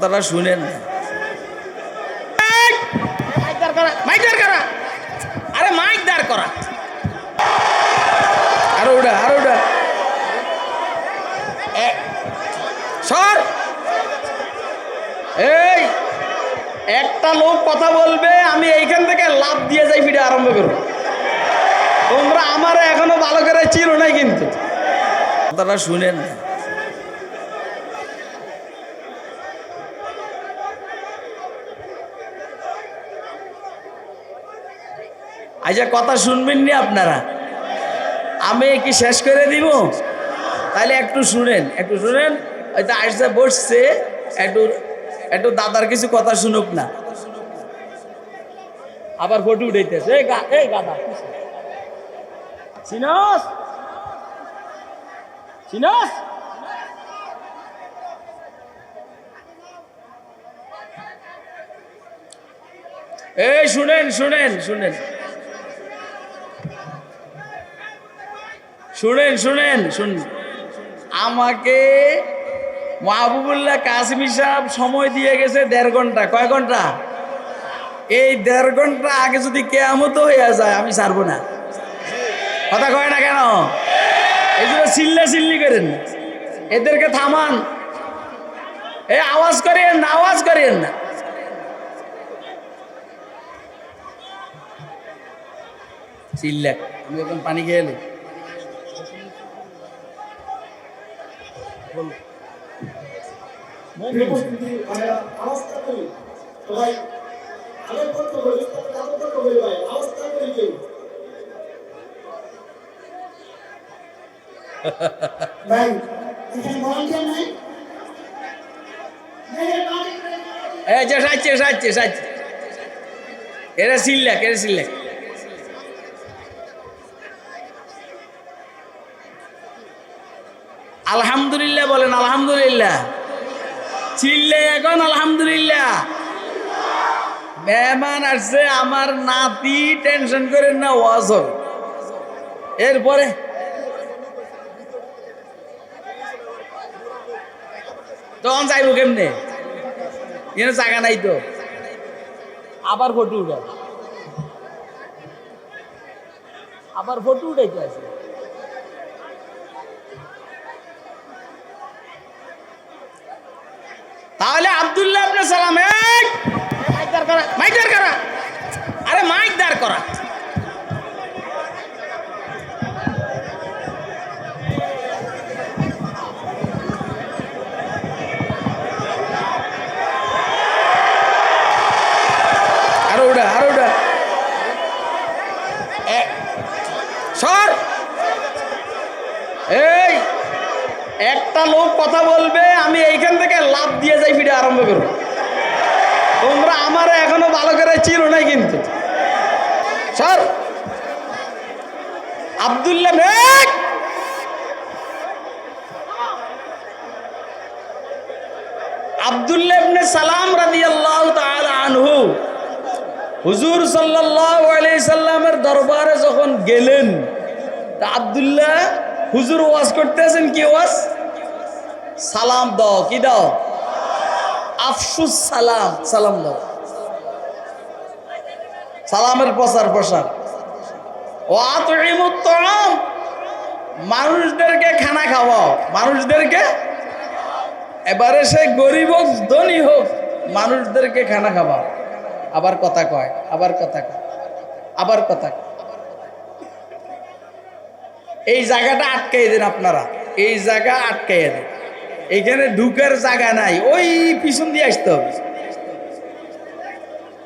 কথাটা শুনেন না। মাইক দাঁড় করা, আরে মাইক দাঁড় করা, আরো ওটা আরো ওটা সর। এই একটা লোক কথা বলবে, আমি এইখান থেকে লাফ দিয়ে যাই, ভিডিও আরম্ভ করবো। তোমরা আমারে এখনো ভালো করে চিনো নাই, কিন্তু কথাটা শুনেন না। আচ্ছা, কথা শুনবেন নি আপনারা? আমি কি শেষ করে দিব? তাহলে একটু শুনেন, একটু শুনেন। হয়তো আসছে বসছে, একটু একটু দাদার কিছু কথা শুনুক না। আবার ফটো উঠাইতেছে। এই গাদা চিনস চিনস, এই শুনেন শুনেন শুনেন শুনেন শুনেন শুন। আমাকে মাহবুবুল্লাহ কাসিমি সাহেব সময় দিয়ে গেছে 1.5 ঘন্টা। কয় ঘন্টা? এই 1.5 ঘন্টা আগে যদি কেয়ামত হইয়া যায়, আমি ছাড়বো না। কথা কয় না কেন? এই জন্য চিল্লা চিল্লি করেন, এদেরকে থামান। এই আওয়াজ করিয়েন না, আওয়াজ করিয়েন না। চিল্লা, আমি এখন পানি খেয়ে এলি। এই যে সাইছে সাইছে সাইছে, এরা চিল্লাক, এরা চিল্লাক। আলহামদুলিল্লাহ বলেন, আলহামদুলিল্লাহ। চিল্লে এখন আলহামদুলিল্লাহ। মেহমান আসছে আমার নাতি, টেনশন করেন না, ওয়াজ হবে। এরপরে তখন যাইব কেমনে? এখানে জায়গা নাই তো। আবার ফটো উঠা, আবার ফটো উঠাইতে আছে। তাহলে আব্দুল্লাহ ইবনে সালাম, মাইক দাঁড় করা, মাইক দাঁড় করা, আরে মাইক দাঁড় করা। আরো ওটা আরো ওটা সর। এই একটা লোক কথা বলবে, আমি এইখান থেকে লাফ দিয়ে যাই, ভিডিও আরম্ভ করবো। তোমরা আমারে এখনো ভালো করে চিনো নাই, কিন্তু সর। আব্দুল্লাহ আব্দুল্লাহ ইবনে সালাম রাদিয়াল্লাহু তাআলা আনহু হুজুর সাল্লাল্লাহু আলাইহি সাল্লামের দরবারে যখন গেলেন, তা আব্দুল্লাহ হুজুর ওয়াজ করতেছেন। কি ওয়াজ? সালাম দাও। কি দাও? আফসুস সালাম, সালাম দাও। সালামের প্রচার প্রসার। ও আতইমুত তাআম, মানুষদেরকে খানা খাওয়াও, মানুষদেরকে। এবারে সে গরিব হোক ধনী হোক, মানুষদেরকে খানা খাওয়াও। আবার কথা কয়, আবার কথা কয়, আবার কথা কয়। এই জায়গাটা আটকাই দেন আপনারা, এই জায়গা আটকাই দেন। এখানে ঢুকার জায়গা নাই, ওই পিছন দিয়ে আসতে হবে।